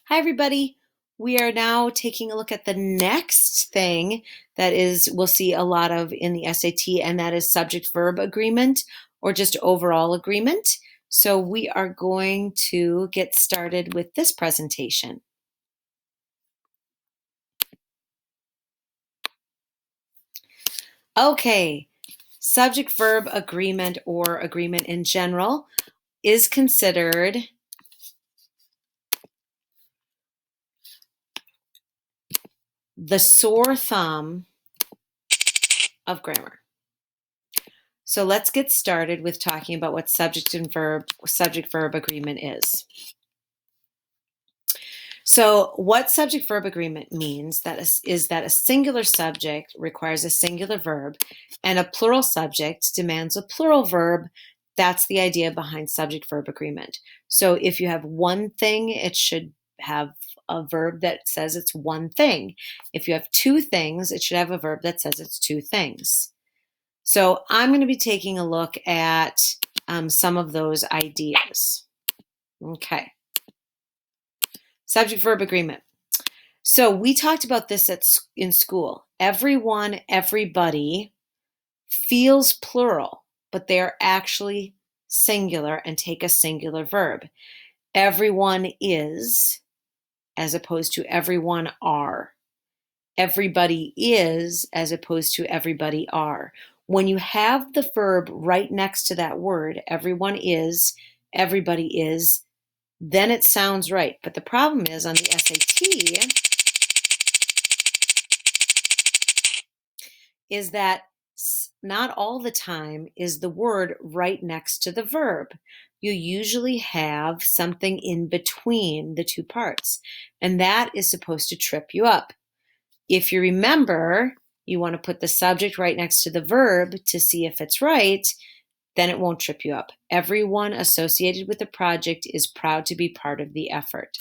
Hi, everybody. We are now taking a look at the next thing that we'll see a lot of in the SAT, and that is subject-verb agreement or just overall agreement. So we are going to get started with this presentation. Okay, subject-verb agreement or agreement in general is considered the sore thumb of grammar. So let's get started with talking about what subject-verb agreement is. So what subject-verb agreement means is that a singular subject requires a singular verb and a plural subject demands a plural verb. That's the idea behind subject-verb agreement. So if you have one thing, it should have a verb that says it's one thing. If you have two things, it should have a verb that says it's two things. So I'm going to be taking a look at some of those ideas. Okay. Subject-verb agreement. So we talked about this in school. Everyone, everybody feels plural, but they're actually singular and take a singular verb. Everyone is, as opposed to everyone are. Everybody is, as opposed to everybody are. When you have the verb right next to that word, everyone is, everybody is, then it sounds right. But the problem is on the SAT is that not all the time is the word right next to the verb. You usually have something in between the two parts, and that is supposed to trip you up. If you remember, you want to put the subject right next to the verb to see if it's right, then it won't trip you up. Everyone associated with the project is proud to be part of the effort.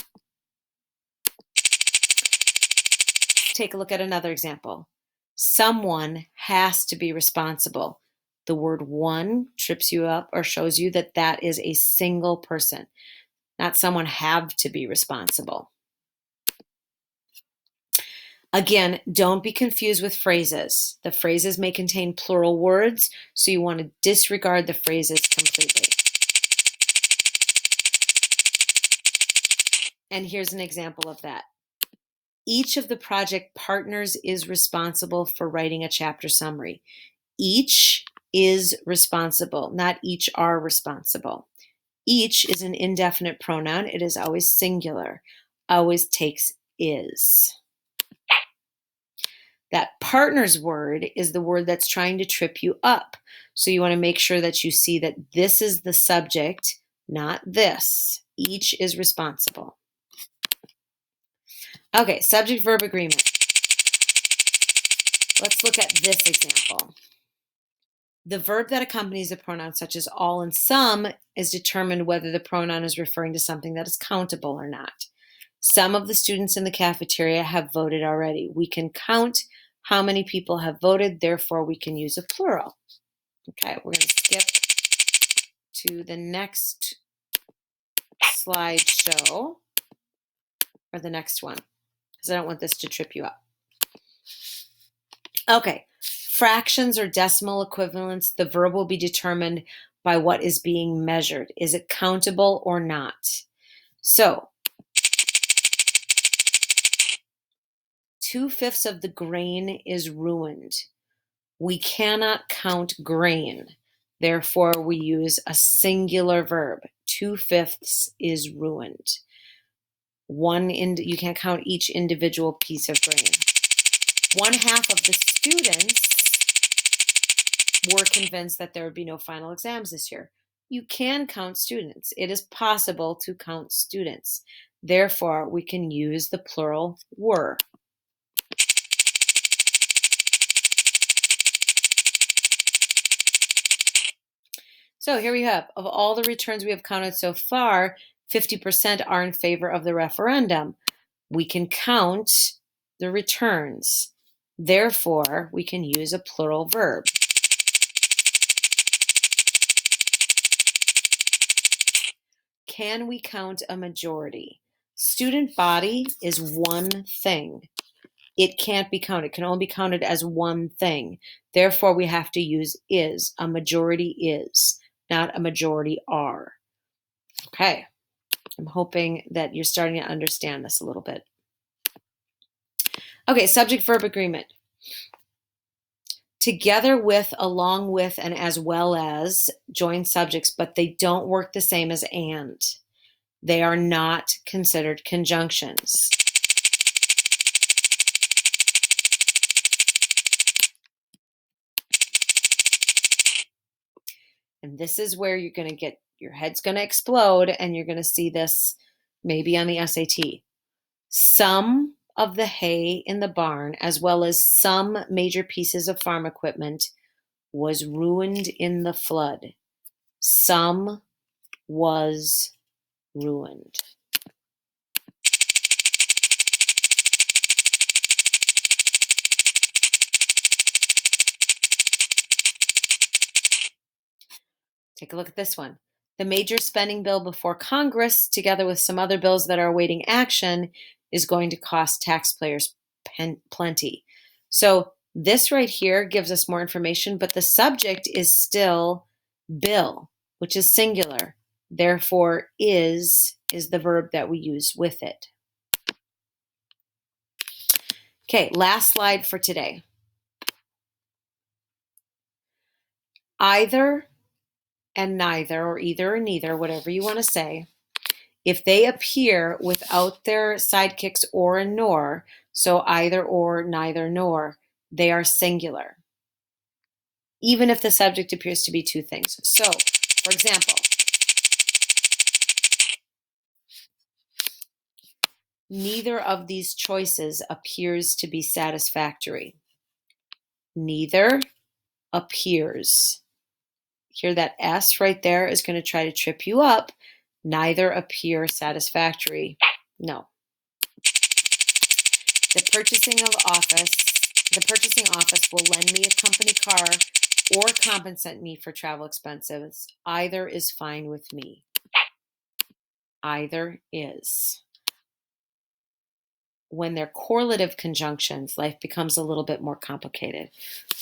Take a look at another example. Someone has to be responsible. The word one trips you up or shows you that that is a single person, not someone have to be responsible. Again, don't be confused with phrases. The phrases may contain plural words, so you want to disregard the phrases completely. And here's an example of that. Each of the project partners is responsible for writing a chapter summary. Each is responsible, not each are responsible. Each is an indefinite pronoun. It is always singular, always takes is. That partners word is the word that's trying to trip you up. So you want to make sure that you see that this is the subject, not this. Each is responsible. Okay, subject-verb agreement. Let's look at this example. The verb that accompanies a pronoun such as all and some is determined whether the pronoun is referring to something that is countable or not. Some of the students in the cafeteria have voted already. We can count how many people have voted, therefore we can use a plural. Okay, we're going to skip to the next slideshow, or the next one, because I don't want this to trip you up. Okay, fractions or decimal equivalents, the verb will be determined by what is being measured. Is it countable or not? So, 2/5 of the grain is ruined. We cannot count grain. Therefore, we use a singular verb. 2/5 is ruined. You can't count each individual piece of grain. 1/2 of the students were convinced that there would be no final exams this year. You can count students. It is possible to count students. Therefore, we can use the plural were. So here we have, of all the returns we have counted so far, 50% are in favor of the referendum. We can count the returns. Therefore, we can use a plural verb. Can we count a majority? Student body is one thing. It can't be counted. It can only be counted as one thing. Therefore, we have to use is. A majority is, not a majority are. Okay. I'm hoping that you're starting to understand this a little bit. Okay, subject-verb agreement. Together with, along with, and as well as join subjects, but they don't work the same as and. They are not considered conjunctions. And this is where you're going to get, your head's going to explode, and you're going to see this maybe on the SAT. Some of the hay in the barn, as well as some major pieces of farm equipment, was ruined in the flood. Some was ruined. Take a look at this one. The major spending bill before Congress, together with some other bills that are awaiting action, is going to cost taxpayers plenty. So this right here gives us more information, but the subject is still bill, which is singular. Therefore, is the verb that we use with it. Okay, last slide for today. Either and neither, or either or neither, whatever you want to say, if they appear without their sidekicks or and nor, so either or, neither nor, they are singular, even if the subject appears to be two things. So, for example, neither of these choices appears to be satisfactory. Neither appears. Hear that S right there is going to try to trip you up. Neither appear satisfactory. No. The purchasing office will lend me a company car or compensate me for travel expenses. Either is fine with me. Either is. When they're correlative conjunctions, life becomes a little bit more complicated.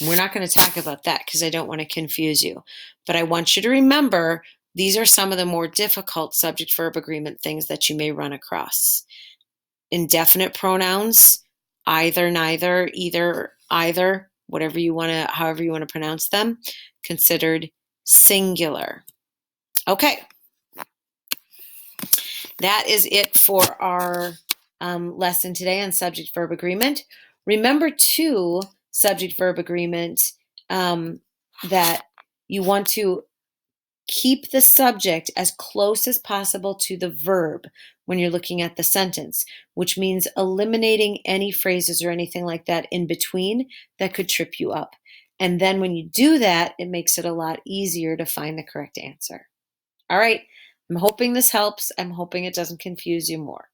We're not going to talk about that because I don't want to confuse you. But I want you to remember these are some of the more difficult subject-verb agreement things that you may run across. Indefinite pronouns, either, neither, either, either, whatever you want to, however you want to pronounce them, considered singular. Okay. That is it for our lesson today on subject-verb agreement. Remember too, subject-verb agreement, that you want to keep the subject as close as possible to the verb when you're looking at the sentence, which means eliminating any phrases or anything like that in between that could trip you up. And then when you do that, it makes it a lot easier to find the correct answer. All right, I'm hoping this helps. I'm hoping it doesn't confuse you more.